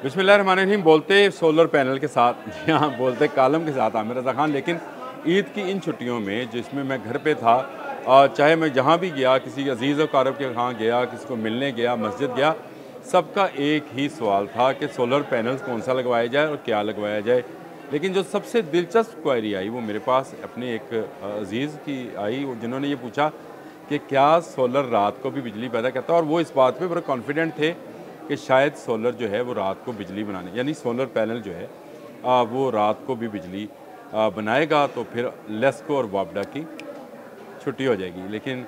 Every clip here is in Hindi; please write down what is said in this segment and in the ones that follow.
बिस्मिल्लाहिर्रहमानिर्रहीम। बोलते सोलर पैनल के साथ, जी हाँ, बोलते कालम के साथ आमिर रज़ा ख़ान। लेकिन ईद की इन छुट्टियों में जिसमें मैं घर पे था, चाहे मैं जहाँ भी गया, किसी अज़ीज़ वक़ारब के यहाँ गया, किसी को मिलने गया, मस्जिद गया, सबका एक ही सवाल था कि सोलर पैनल्स कौन सा लगवाया जाए और क्या लगवाया जाए। लेकिन जो सबसे दिलचस्प क्वेरी आई वो मेरे पास अपने एक अज़ीज़ की आई, जिन्होंने ये पूछा कि क्या सोलर रात को भी बिजली पैदा करता है, और वो इस बात पे बड़े कॉन्फिडेंट थे कि शायद सोलर जो है वो रात को बिजली बनाने, यानी सोलर पैनल जो है वो रात को भी बिजली बनाएगा, तो फिर लेस्को और वापडा की छुट्टी हो जाएगी। लेकिन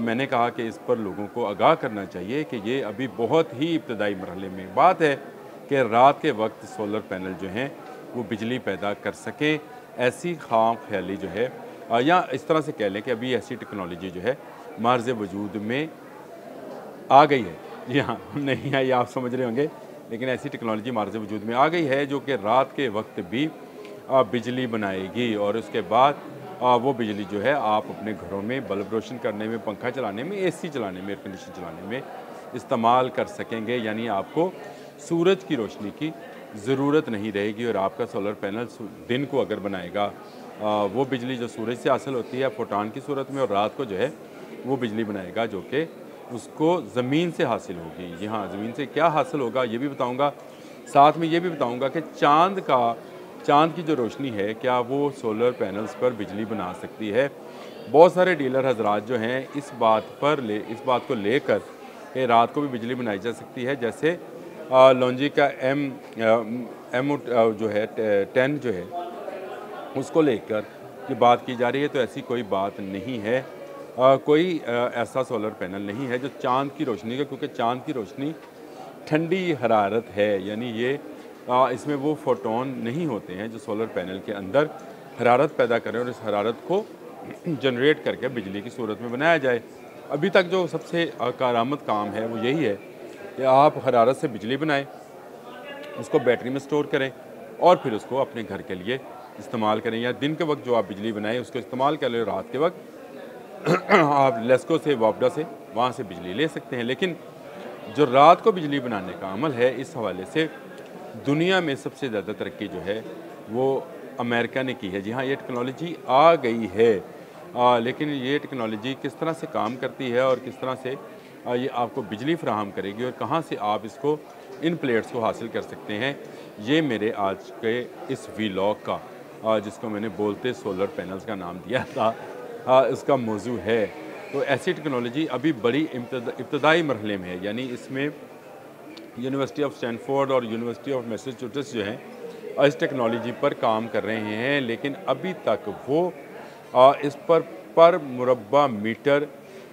मैंने कहा कि इस पर लोगों को आगाह करना चाहिए कि ये अभी बहुत ही इब्तदाई मरहले में बात है कि रात के वक्त सोलर पैनल जो हैं वो बिजली पैदा कर सकें। ऐसी खाम ख्याली जो है, या इस तरह से कह लें कि अभी ऐसी टेक्नोलॉजी जो है मार्ज़ वजूद में आ गई है। जी हाँ, नहीं आई आप समझ रहे होंगे, लेकिन ऐसी टेक्नोलॉजी मार्ज़ वजूद में आ गई है जो कि रात के वक्त भी बिजली बनाएगी, और उसके बाद वो बिजली जो है आप अपने घरों में बल्ब रोशन करने में, पंखा चलाने में, एसी चलाने में, एयर कंडीशन चलाने में इस्तेमाल कर सकेंगे। यानी आपको सूरज की रोशनी की ज़रूरत नहीं रहेगी, और आपका सोलर पैनल दिन को अगर बनाएगा वो बिजली जो सूरज से हासिल होती है फोटान की सूरत में, और रात को जो है वो बिजली बनाएगा जो कि उसको ज़मीन से हासिल होगी। जी हाँ, ज़मीन से क्या हासिल होगा ये भी बताऊँगा। साथ में ये भी बताऊँगा कि चाँद की जो रोशनी है, क्या वो सोलर पैनल्स पर बिजली बना सकती है। बहुत सारे डीलर हजरात जो हैं इस बात को लेकर कि रात को भी बिजली बनाई जा सकती है, जैसे लॉन्जी का एम जो है 10 जो है उसको लेकर ये बात की जा रही है, तो ऐसी कोई बात नहीं है। कोई ऐसा सोलर पैनल नहीं है जो चाँद की रोशनी का, क्योंकि चाँद की रोशनी ठंडी हरारत है, यानी ये इसमें वो फोटोन नहीं होते हैं जो सोलर पैनल के अंदर हरारत पैदा करें और इस हरारत को जनरेट करके बिजली की सूरत में बनाया जाए। अभी तक जो सबसे कारआमद काम है वो यही है कि आप हरारत से बिजली बनाएं, उसको बैटरी में स्टोर करें और फिर उसको अपने घर के लिए इस्तेमाल करें, या दिन के वक्त जो आप बिजली बनाएं उसको इस्तेमाल कर लें, रात के वक्त आप लेस्को से, वापडा से, वहाँ से बिजली ले सकते हैं। लेकिन जो रात को बिजली बनाने का अमल है, इस हवाले से दुनिया में सबसे ज़्यादा तरक्की जो है वो अमेरिका ने की है। जी हाँ, ये टेक्नोलॉजी आ गई है, लेकिन ये टेक्नोलॉजी किस तरह से काम करती है और किस तरह से ये आपको बिजली फ़राहम करेगी और कहाँ से आप इसको, इन प्लेट्स को हासिल कर सकते हैं, ये मेरे आज के इस वीलॉग का, जिसको मैंने बोलते सोलर पैनल्स का नाम दिया था, इसका मौजू है। तो ऐसी टेक्नोलॉजी अभी बड़ी इब्तदाई मरहले में है, यानी इसमें यूनिवर्सिटी ऑफ स्टैनफोर्ड और यूनिवर्सिटी ऑफ मैसाचुसेट्स जो हैं इस टेक्नोलॉजी पर काम कर रहे हैं, लेकिन अभी तक वो इस पर मुरब्बा मीटर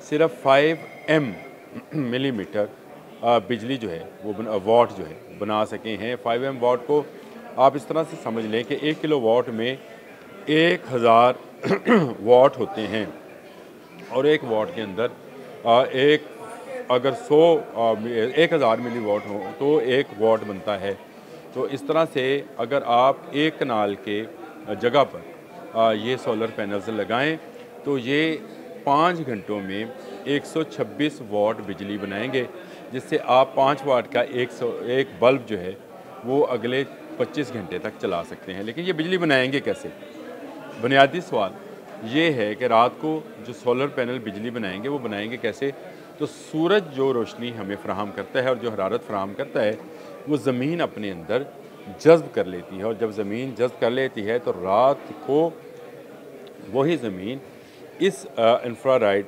सिर्फ 5 मिलीमीटर बिजली जो है वो वाट जो है बना सके हैं। 5 वाट को आप इस तरह से समझ लें कि 1 किलो वाट में 1000 वाट होते हैं, और 1 वाट के अंदर अगर 1000 मिली वाट हो तो 1 वाट बनता है। तो इस तरह से अगर आप एक कनाल के जगह पर ये सोलर पैनल्स लगाएं तो ये 5 घंटों में 126 वाट बिजली बनाएंगे, जिससे आप 5 वाट का एक बल्ब जो है वो अगले 25 घंटे तक चला सकते हैं। लेकिन ये बिजली बनाएंगे कैसे? बुनियादी सवाल ये है कि रात को जो सोलर पैनल बिजली बनाएंगे वो बनाएंगे कैसे? तो सूरज जो रोशनी हमें फ़राहम करता है और जो हरारत फ़राहम करता है वो ज़मीन अपने अंदर जज़्ब कर लेती है, और जब ज़मीन जज़्ब कर लेती है तो रात को वही ज़मीन इस इंफ्रारेड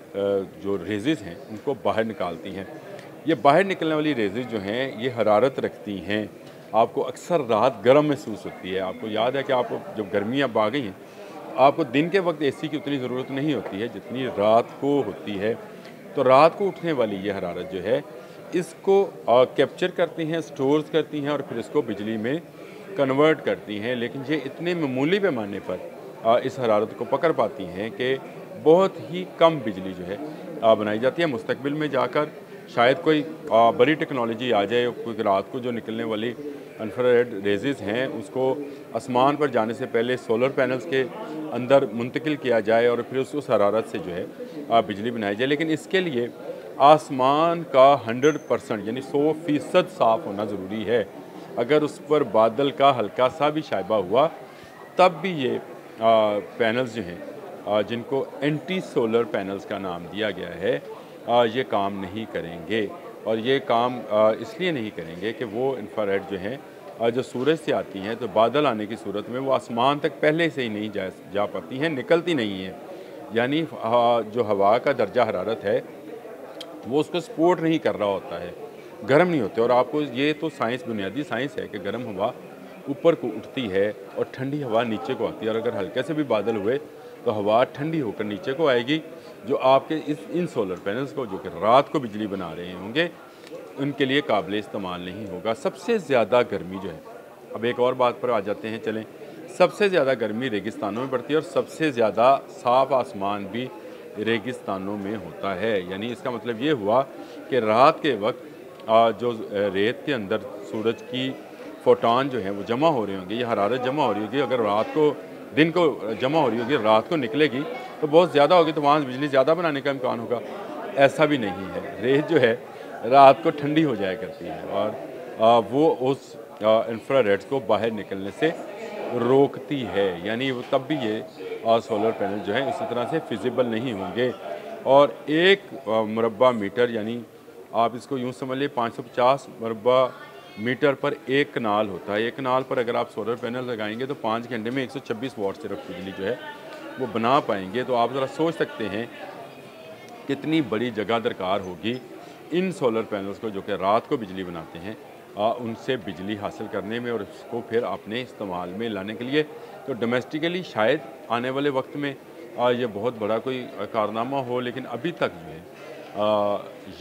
जो रेज़ेस हैं उनको बाहर निकालती हैं। ये बाहर निकलने वाली रेज़ेस जो हैं ये हरारत रखती हैं, आपको अक्सर रात गर्म महसूस होती है। आपको याद है कि आपको जब गर्मियाँ अब आ गई हैं, आपको दिन के वक्त एसी की उतनी ज़रूरत नहीं होती है जितनी रात को होती है। तो रात को उठने वाली ये हरारत जो है इसको कैप्चर करती हैं, स्टोर्स करती हैं और फिर इसको बिजली में कन्वर्ट करती हैं। लेकिन ये इतने मामूली पैमाने पर इस हरारत को पकड़ पाती हैं कि बहुत ही कम बिजली जो है बनाई जाती है। मुस्तकबिल में जाकर शायद कोई बड़ी टेक्नोलॉजी आ जाए, क्योंकि रात को जो निकलने वाली इंफ्रारेड रेज़ेस हैं उसको आसमान पर जाने से पहले सोलर पैनल्स के अंदर मुंतकिल किया जाए और फिर उस हरारत से जो है बिजली बनाई जाए। लेकिन इसके लिए आसमान का 100% यानी 100% साफ़ होना ज़रूरी है। अगर उस पर बादल का हल्का सा भी शाइबा हुआ तब भी ये पैनल्स जो हैं जिनको एंटी सोलर पैनल्स का नाम दिया गया है ये काम नहीं करेंगे। और ये काम इसलिए नहीं करेंगे कि वो इंफ्रारेड जो हैं जो सूरज से आती हैं तो बादल आने की सूरत में वो आसमान तक पहले से ही नहीं जा पाती हैं, निकलती नहीं हैं। यानी जो हवा का दर्जा हरारत है वो उसको सपोर्ट नहीं कर रहा होता है, गर्म नहीं होते। और आपको ये तो साइंस, बुनियादी साइंस है कि गर्म हवा ऊपर को उठती है और ठंडी हवा नीचे को आती है। और अगर हल्के से भी बादल हुए तो हवा ठंडी होकर नीचे को आएगी, जो आपके इन सोलर पैनल्स को जो कि रात को बिजली बना रहे होंगे उनके लिए काबिल इस्तेमाल नहीं होगा। सबसे ज़्यादा गर्मी जो है, अब एक और बात पर आ जाते हैं, चलें, सबसे ज़्यादा गर्मी रेगिस्तानों में पड़ती है और सबसे ज़्यादा साफ़ आसमान भी रेगिस्तानों में होता है। यानी इसका मतलब ये हुआ कि रात के वक्त जो रेत के अंदर सूरज की फोटॉन जो है वो जमा हो रही होंगी, ये हरारत जमा हो रही होगी। अगर रात को, दिन को जमा हो रही होगी, रात को निकलेगी तो बहुत ज़्यादा होगी, तो वहाँ से बिजली ज़्यादा बनाने का इम्कान होगा। ऐसा भी नहीं है, रेत जो है रात को ठंडी हो जाया करती है और वो उस इंफ्रारेड्स को बाहर निकलने से रोकती है। यानी वो तब भी ये सोलर पैनल जो है इसी तरह से फिजिबल नहीं होंगे। और एक मुरब्बा मीटर, यानी आप इसको यूँ समझ लीजिए 550 मुरब्बा मीटर पर एक कनाल होता है। एक कनाल पर अगर आप सोलर पैनल लगाएंगे तो 5 घंटे में 126 वाट सिर्फ बिजली जो है वो बना पाएंगे। तो आप ज़रा सोच सकते हैं कितनी बड़ी जगह दरकार होगी इन सोलर पैनल्स को जो कि रात को बिजली बनाते हैं उनसे बिजली हासिल करने में और इसको फिर अपने इस्तेमाल में लाने के लिए। तो डोमेस्टिकली शायद आने वाले वक्त में ये बहुत बड़ा कोई कारनामा हो, लेकिन अभी तक जो है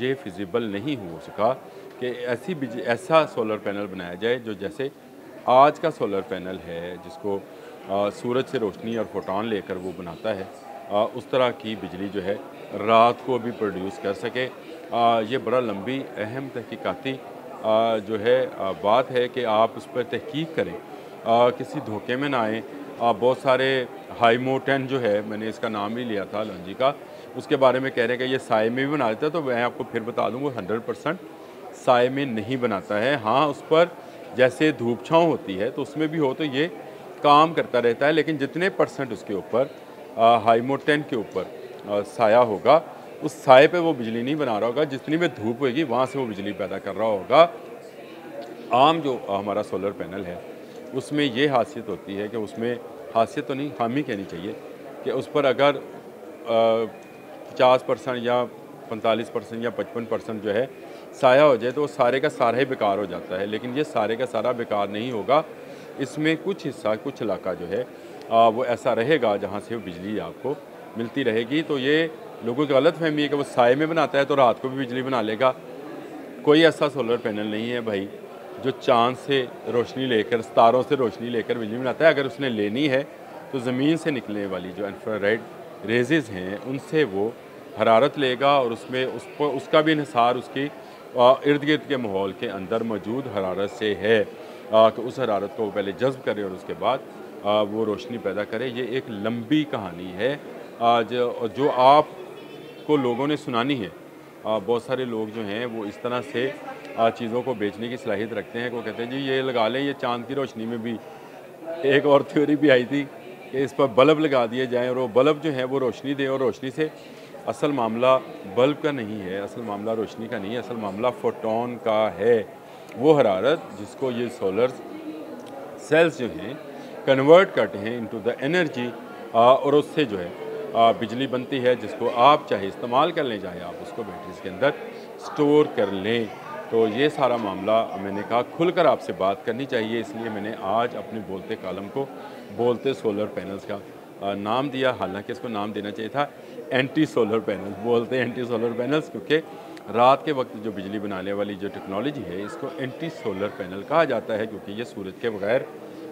ये फिजिबल नहीं हो सका कि ऐसा सोलर पैनल बनाया जाए जो जैसे आज का सोलर पैनल है जिसको सूरज से रोशनी और फोटॉन लेकर वो बनाता है, उस तरह की बिजली जो है रात को भी प्रोड्यूस कर सके। ये बड़ा लंबी अहम तहकीकाती जो है बात है कि आप उस पर तहकीक करें, किसी धोखे में ना आएँ। बहुत सारे हाइमो-10 जो है, मैंने इसका नाम ही लिया था लॉन्जी का, उसके बारे में कह रहे हैं कि ये साए में भी बना देता है। तो मैं आपको फिर बता दूँ वो 100% साए में नहीं बनाता है। हाँ, उस पर जैसे धूप छाँव होती है तो उसमें भी हो तो ये काम करता रहता है, लेकिन जितने परसेंट उसके ऊपर हाइमो-10 के ऊपर साया होगा उस साए पे वो बिजली नहीं बना रहा होगा, जितनी में धूप होगी वहाँ से वो बिजली पैदा कर रहा होगा। आम जो हमारा सोलर पैनल है उसमें ये खासियत होती है कि उसमें, खासियत तो नहीं, खामी कहनी चाहिए, कि उस पर अगर 50% या 45% या 55% जो है साया हो जाए तो वो सारे का सारा ही बेकार हो जाता है। लेकिन ये सारे का सारा बेकार नहीं होगा, इसमें कुछ हिस्सा, कुछ इलाका जो है वो ऐसा रहेगा जहाँ से वो बिजली आपको मिलती रहेगी। तो ये लोगों की गलत फहमी है कि वो साए में बनाता है तो रात को भी बिजली बना लेगा। कोई ऐसा सोलर पैनल नहीं है भाई जो चाँद से रोशनी लेकर, सितारों से रोशनी लेकर बिजली बनाता है। अगर उसने लेनी है तो ज़मीन से निकलने वाली जो इंफ्रारेड रेजेज़ हैं उनसे वो हरारत लेगा और उसमें उसका भी इन्हिसार उसकी इर्द गिर्द के माहौल के अंदर मौजूद हरारत से है कि उस हरारत को पहले जज्ब करे और उसके बाद वो रोशनी पैदा करे। ये एक लंबी कहानी है जो आपको लोगों ने सुनानी है। बहुत सारे लोग जो हैं वो इस तरह से चीज़ों को बेचने की सलाहियत रखते हैं। वो कहते हैं जी ये लगा लें, ये चाँद की रोशनी में भी एक और थ्योरी भी आई थी कि इस पर बल्ब लगा दिए जाएँ और वो बल्ब जो है वो रोशनी दे। और रोशनी से असल मामला बल्ब का नहीं है, असल मामला रोशनी का नहीं है, असल मामला फोटॉन का है। वो हरारत जिसको ये सोलर सेल्स जो हैं कन्वर्ट करते हैं इनटू द एनर्जी और उससे जो है बिजली बनती है, जिसको आप चाहे इस्तेमाल कर लें, चाहे आप उसको बैटरीज के अंदर स्टोर कर लें। तो ये सारा मामला मैंने कहा खुलकर आपसे बात करनी चाहिए, इसलिए मैंने आज अपने बोलते कालम को बोलते सोलर पैनल्स का नाम दिया। हालांकि इसको नाम देना चाहिए था एंटी सोलर पैनल्स, बोलते एंटी सोलर पैनल्स, क्योंकि रात के वक्त जो बिजली बनाने वाली जो टेक्नोलॉजी है इसको एंटी सोलर पैनल कहा जाता है, क्योंकि ये सूरज के बगैर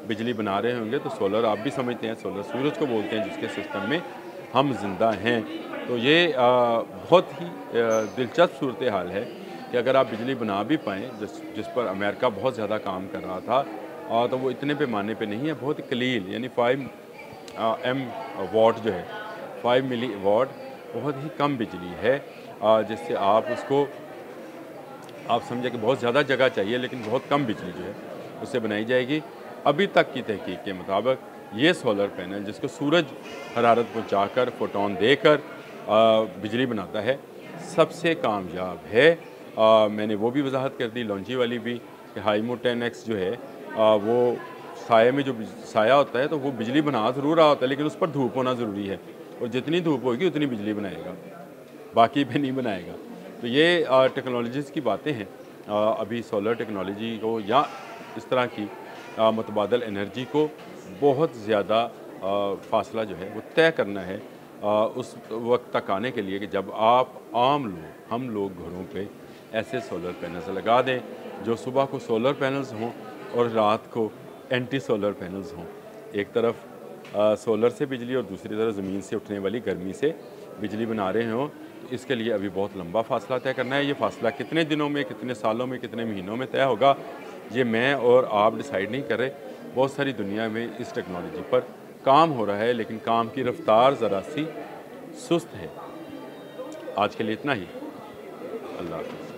बिजली बना रहे होंगे। तो सोलर आप भी समझते हैं, सोलर सूरज को बोलते हैं जिसके सिस्टम में हम जिंदा हैं। तो ये बहुत ही दिलचस्प सूरत हाल है कि अगर आप बिजली बना भी पाएँ, जिस पर अमेरिका बहुत ज़्यादा काम कर रहा था, तो वो इतने पैमाने पे नहीं है, बहुत ही कलील, यानी 5 M वाट जो है 5 मिली वाट बहुत ही कम बिजली है, जिससे आप उसको आप समझे कि बहुत ज़्यादा जगह चाहिए लेकिन बहुत कम बिजली जो है उससे बनाई जाएगी। अभी तक की तहकीक के मुताबिक ये सोलर पैनल जिसको सूरज हरारत पहुँचाकर फोटोन देकर बिजली बनाता है, सबसे कामयाब है। मैंने वो भी वजाहत कर दी, लॉन्ची वाली भी, कि हाईमो 10X जो है वो साये में जो साया होता है तो वो बिजली बना ज़रूर रहा होता है, लेकिन उस पर धूप होना ज़रूरी है, और जितनी धूप होगी उतनी बिजली बनाएगा, बाकी पे नहीं बनाएगा। तो ये टेक्नोलॉजीज़ की बातें हैं। अभी सोलर टेक्नोलॉजी को या इस तरह की मुतबादल एनर्जी को बहुत ज़्यादा फासला जो है वो तय करना है उस वक्त तक आने के लिए कि जब आप आम लोग, हम लोग घरों पे ऐसे सोलर पैनल्स लगा दें जो सुबह को सोलर पैनल्स हों और रात को एंटी सोलर पैनल्स हों। एक तरफ सोलर से बिजली और दूसरी तरफ ज़मीन से उठने वाली गर्मी से बिजली बना रहे हों। तो इसके लिए अभी बहुत लंबा फासला तय करना है। ये फासला कितने दिनों में, कितने सालों में, कितने महीनों में तय होगा, ये मैं और आप डिसाइड नहीं कर रहे। बहुत सारी दुनिया में इस टेक्नोलॉजी पर काम हो रहा है, लेकिन काम की रफ्तार ज़रा सी सुस्त है। आज के लिए इतना ही। अल्लाह हाफ़िज़।